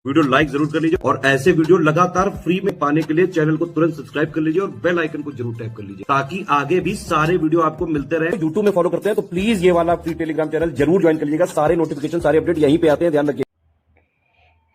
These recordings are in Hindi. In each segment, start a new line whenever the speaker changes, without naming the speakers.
वीडियो लाइक जरूर कर लीजिए और ऐसे वीडियो लगातार फ्री में पाने के लिए चैनल को तुरंत सब्सक्राइब कर लीजिए और बेल आइकन को जरूर टैप कर लीजिए ताकि आगे भी सारे वीडियो आपको मिलते रहे। यूट्यूब में फॉलो करते हैं तो प्लीज ये वाला फ्री टेलीग्राम चैनल जरूर ज्वाइन कर लीजिएगा। सारे नोटिफिकेशन सारे अपडेट यहीं पे आते हैं, ध्यान रखिए।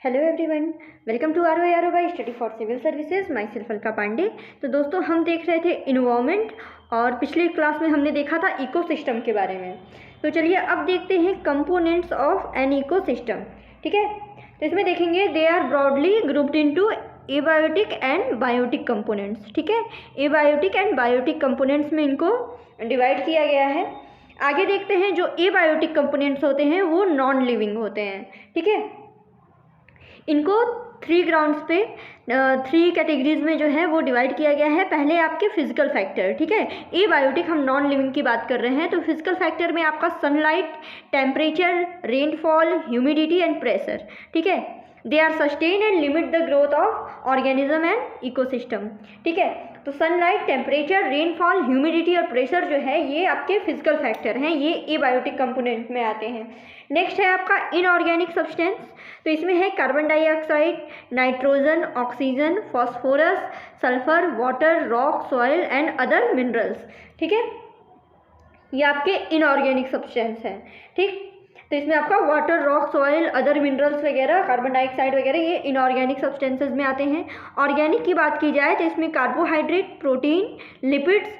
Hello everyone, welcome to our by study for civil services. Myself Alka Pandey. तो दोस्तों, हम देख रहे थे इन्वायरमेंट और पिछले क्लास में हमने देखा था इकोसिस्टम के बारे में। तो चलिए अब देखते हैं कंपोनेंट्स ऑफ एन इकोसिस्टम। ठीक है, तो इसमें देखेंगे they are broadly grouped into abiotic and biotic components. ठीक है, एबायोटिक एंड बायोटिक कंपोनेंट्स में इनको डिवाइड किया गया है। आगे देखते हैं जो एबायोटिक कंपोनेंट्स होते हैं वो नॉन लिविंग होते हैं। ठीक है, इनको 3 ग्राउंड्स पे 3 कैटेगरीज में जो है वो डिवाइड किया गया है। पहले आपके फिजिकल फैक्टर। ठीक है, ए बायोटिक हम नॉन लिविंग की बात कर रहे हैं, तो फिजिकल फैक्टर में आपका sunlight, temperature, rainfall, humidity and pressure. ठीक है, they are sustain and limit the growth of organism and ecosystem. ठीक है, तो सनलाइट, टेम्परेचर, रेनफॉल, ह्यूमिडिटी और प्रेशर जो है ये आपके फिजिकल फैक्टर हैं, ये एबायोटिक कंपोनेंट में आते हैं। नेक्स्ट है आपका इनऑर्गेनिक सब्सटेंस। तो इसमें है carbon dioxide, nitrogen, oxygen, phosphorus, sulphur, water, rock, soil and other minerals. ठीक है, ये आपके इनऑर्गेनिक सब्सटेंस हैं। ठीक, तो इसमें आपका water, rock, soil, other minerals वगैरह, कार्बन डाइऑक्साइड वगैरह ये इनऑर्गेनिक सब्सटेंसेस में आते हैं। ऑर्गेनिक की बात की जाए तो इसमें कार्बोहाइड्रेट, प्रोटीन, लिपिड्स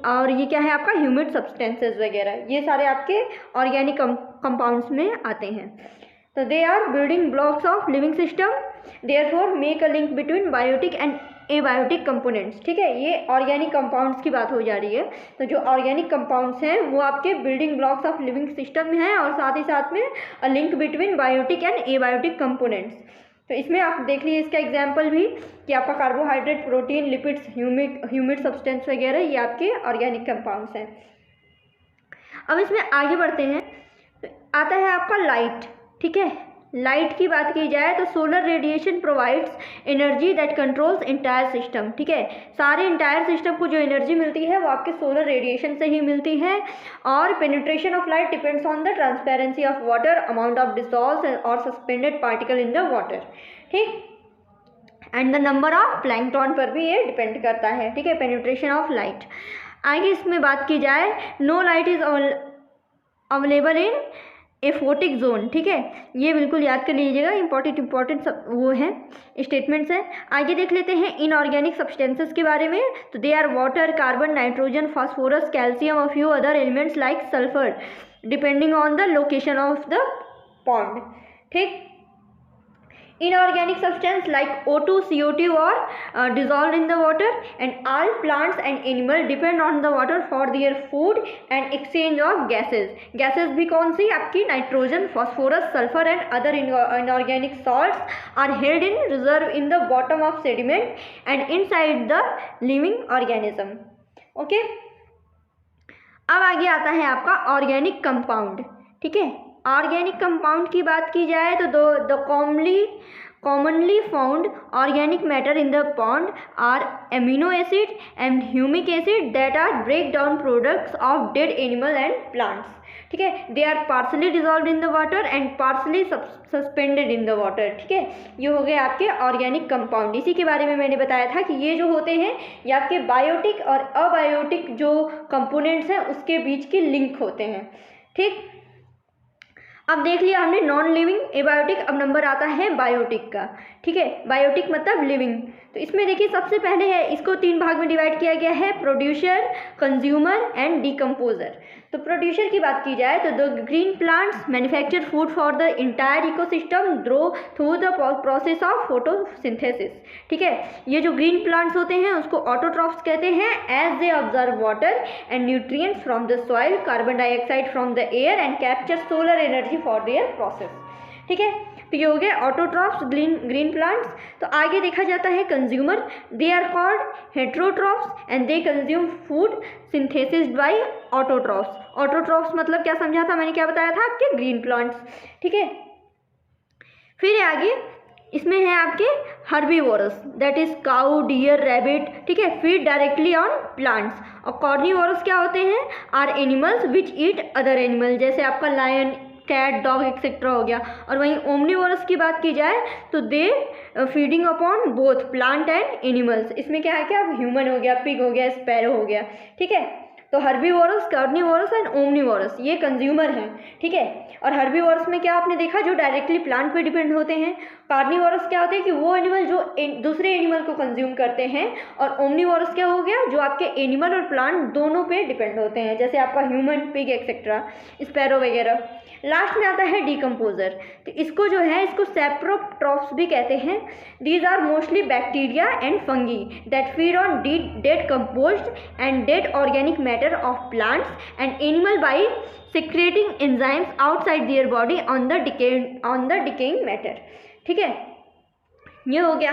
और ये क्या है आपका ह्यूमिड सब्सटेंसेस वगैरह, ये सारे आपके ऑर्गेनिक कंपाउंड्स में आते हैं। तो they are building blocks of living system, therefore make a link between biotic and abiotic components. ठीक है, ये ऑर्गेनिक कंपाउंड्स की बात हो जा रही है। तो जो ऑर्गेनिक कंपाउंड्स हैं वो आपके building blocks of living system में हैं और साथ ही साथ में a link between biotic and abiotic components. तो इसमें आप देख लीजिए इसका एग्जाम्पल भी कि आपका carbohydrate, protein, lipids, humid substance वगैरह ये आपके ऑर्गेनिक कंपाउंड्स हैं। अब इसमें आगे बढ़ते हैं, तो आता है आपका लाइट। ठीक है, लाइट की बात की जाए तो solar radiation provides energy that controls entire system. ठीक है, सारे इंटायर सिस्टम को जो एनर्जी मिलती है वो आपके सोलर रेडिएशन से ही मिलती है। और penetration of light depends on the transparency of water, amount of dissolve और suspended particle in the water. ठीक, and the number of plankton पर भी ये डिपेंड करता है। ठीक है, पेनिट्रेशन ऑफ लाइट। आगे इसमें बात की जाए, no light is available in aphotic zone. ठीक है, ये बिल्कुल याद कर लीजिएगा, इंपॉर्टेंट सब वो हैं स्टेटमेंट्स हैं। आगे देख लेते हैं इनऑर्गेनिक सब्सटेंसेस के बारे में। तो they are water, carbon, nitrogen, phosphorus, calcium और few other elements like sulphur depending on the location of the pond. ठीक, inorganic substance like O2, CO2 are dissolved in the water, and all plants and animals depend on the water for their food and exchange of gases. Gases भी कौन सी आपकी nitrogen, phosphorus, sulphur and other inorganic salts are held in reserve in the bottom of sediment and inside the living organism. Okay, अब आगे आता है आपका ऑर्गेनिक कंपाउंड। ठीक है, ऑर्गेनिक कंपाउंड की बात की जाए तो the commonly found organic matter in the pond are amino acid and humic acid that are breakdown products of dead animal and plants. ठीक है, they are partially dissolved in the water and partially suspended in the water. ठीक है, ये हो गए आपके ऑर्गेनिक कंपाउंड। इसी के बारे में मैंने बताया था कि ये जो होते हैं ये आपके बायोटिक और अबायोटिक जो कंपोनेंट्स हैं उसके बीच के लिंक होते हैं। ठीक, अब देख लिया हमने नॉन लिविंग, एबायोटिक। अब नंबर आता है बायोटिक का। ठीक है, बायोटिक मतलब लिविंग। तो इसमें देखिए सबसे पहले है, इसको 3 भाग में डिवाइड किया गया है, प्रोड्यूसर, कंज्यूमर एंड डिकम्पोजर। तो प्रोड्यूसर की बात की जाए तो the green plants manufacture food for the entire ecosystem through the process of photosynthesis. ठीक है, ये जो ग्रीन प्लांट्स होते हैं उसको ऑटोट्रॉफ्स कहते हैं, as they observe water and nutrients from the soil, carbon dioxide from the air and capture solar energy for their process. ठीक है, तो ये हो गए ऑटोट्रॉफ्स, ग्रीन प्लांट्स। तो आगे देखा जाता है consumer, they are called heterotrophs and they consume food synthesis by autotrophs. Autotrophs मतलब क्या समझा था मैंने, क्या बताया था आपके ग्रीन प्लांट्स। ठीक है, फिर आगे इसमें है आपके herbivorous, that is cow, deer, rabbit. ठीक है, फीड डायरेक्टली ऑन प्लांट्स। और कॉर्निवोरस क्या होते हैं, are animals which eat other animal, जैसे आपका लायन, कैट, डॉग एक्सेट्रा हो गया। और वहीं ओमनीवोरस की बात की जाए तो they feeding upon both plant and animals. इसमें क्या है, क्या ह्यूमन हो गया, पिग हो गया, स्पैरो हो गया, ठीक है। तो हर्बीवोरस, कार्निवोरस एंड ओमनीवोरस ये कंज्यूमर हैं, ठीक है। और हर्बीवोरस में क्या आपने देखा, जो डायरेक्टली प्लांट पे डिपेंड होते हैं। कार्निवोरस क्या होते हैं कि वो एनिमल जो दूसरे एनिमल को कंज्यूम करते हैं। और ओमनीवोरस क्या हो गया, जो आपके एनिमल और प्लांट दोनों पे डिपेंड होते हैं, जैसे आपका ह्यूमन, पिग एक्सेट्रा, स्पैरो वगैरह। लास्ट में आता है डीकम्पोजर। तो इसको जो है, इसको सेप्रोट्रॉप्स भी कहते हैं। These are mostly bacteria and fungi that feed on dead composed and dead organic matter of plants and animal by secreting enzymes outside their body on the decaying matter, ठीक है। ये हो गया।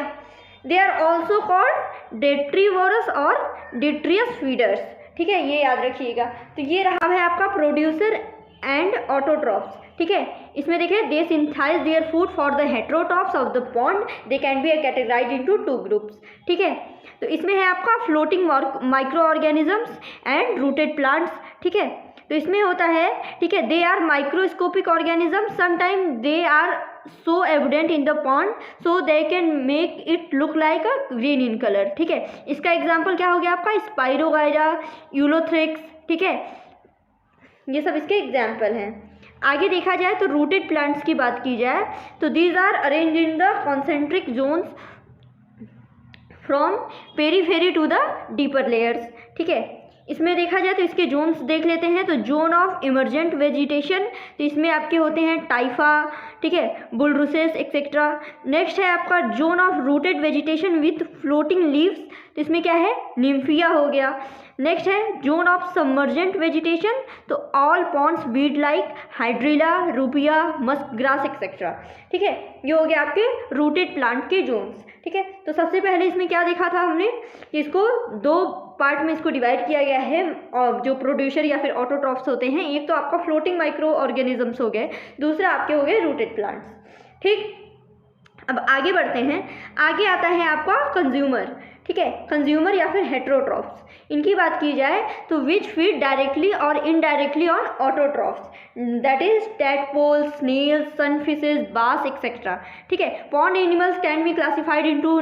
They are also called detritivorous or detritus feeders, ठीक है, ये याद रखिएगा। तो ये रहा है आपका प्रोड्यूसर एंड ऑटोट्रॉप्स, ठीक है। इसमें देखिए, they synthesize their food for the heterotrophs of the pond, they can be categorized into 2 groups, ठीक है। तो इसमें है आपका floating micro organisms and rooted plants, ठीक है। तो इसमें होता है, ठीक है, they are microscopic organism, sometime they are so evident in the pond so they can make it look like a green in colour, ठीक है। इसका एग्जांपल क्या हो गया आपका, स्पाइरोगाइरा, यूलोथ्रिक्स, ठीक है, ये सब इसके एग्जाम्पल हैं। आगे देखा जाए तो रूटेड प्लांट्स की बात की जाए तो these are arrange in the concentric zones from periphery to the deeper layers, ठीक है। इसमें देखा जाए तो इसके जोन्स देख लेते हैं। तो जोन ऑफ इमर्जेंट वेजिटेशन, तो इसमें आपके होते हैं टाइफा, ठीक है, बुलरुसेस एक्सेट्रा। नेक्स्ट है आपका zone of rooted vegetation with floating leaves, तो इसमें क्या है, निम्फिया हो गया। नेक्स्ट है जोन ऑफ सबमर्जेंट वेजिटेशन, तो all ponds weed like hydrilla, ruppia, musk grass etcetera, ठीक है। ये हो गया आपके रूटेड प्लांट के जोन्स, ठीक है। तो सबसे पहले इसमें क्या देखा था हमने कि इसको 2 पार्ट में इसको डिवाइड किया गया है, और जो प्रोड्यूसर या फिर ऑटोट्रॉप्स होते हैं, एक तो आपका फ्लोटिंग माइक्रो ऑर्गेनिजम्स हो गए, दूसरा आपके हो गए रूटेड प्लांट्स, ठीक। अब आगे बढ़ते हैं। आगे आता है आपका कंज्यूमर, ठीक है, कंज्यूमर या फिर हेटेरोट्रॉप्स। इनकी बात की जाए तो which feed directly or indirectly on autotrophs, that is tadpoles, snails, sunfishes, bass etcetera, ठीक है। Pond animals can be classified into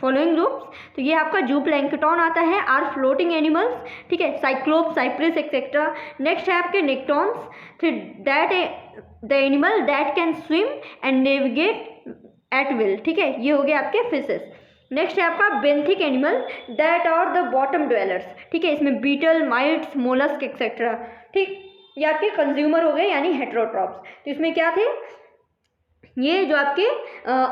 following groups. तो ये आपका जूप्लैंक्टन आता है, आर फ्लोटिंग एनिमल्स, ठीक है, साइक्लोप, साइप्रिस एक्सेट्रा। नेक्स्ट है आपके nektons, that the animal that can swim and navigate at will, ठीक है, ये हो गए आपके फिशेस। नेक्स्ट है आपका benthic animal that are the bottom dwellers, ठीक है, इसमें बीटल, माइट्स, मोलस्क एक्सेट्रा, ठीक। ये आपके कंज्यूमर हो गए यानी हेटेरोट्रॉप्स। तो इसमें क्या थे, ये जो आपके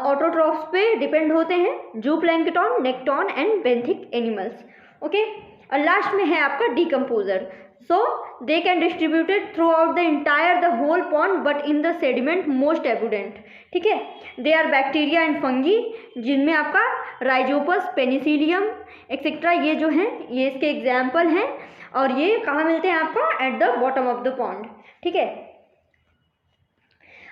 ऑटोट्रॉप्स पे डिपेंड होते हैं, zooplankton, nekton and benthic animals, okay. और लास्ट में है आपका decomposer. So they can distributed throughout the entire the whole pond but in the sediment most abundant, ठीक है। They are bacteria and fungi जिनमें आपका राइजोपस, पेनिसिलियम एक्सेट्रा ये जो हैं ये इसके एग्जाम्पल हैं, और ये कहाँ मिलते हैं आपका, at the bottom of the pond, ठीक है।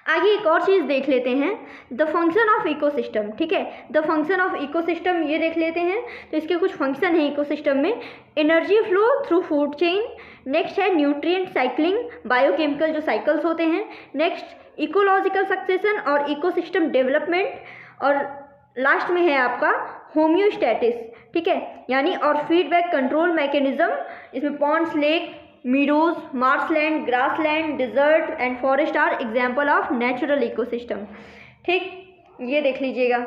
आगे एक और चीज़ देख लेते हैं, द फंक्शन ऑफ इकोसिस्टम, ठीक है। द फंक्शन ऑफ इकोसिस्टम ये देख लेते हैं। तो इसके कुछ फंक्शन है इकोसिस्टम में, energy flow through food chain. Next है न्यूट्रिएंट साइक्लिंग, बायोकेमिकल जो साइकिल्स होते हैं। नेक्स्ट इकोलॉजिकल सक्सेशन और इकोसिस्टम डेवलपमेंट। और लास्ट में है आपका होम्योस्टैटिस, ठीक है, यानी और फीडबैक कंट्रोल मैकेनिज्म। इसमें ponds, lake, meadows, marshland, grassland, desert and forest are example of natural ecosystem, ठीक, ये देख लीजिएगा।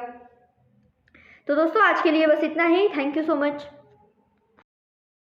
तो दोस्तों आज के लिए बस इतना ही। Thank you so much.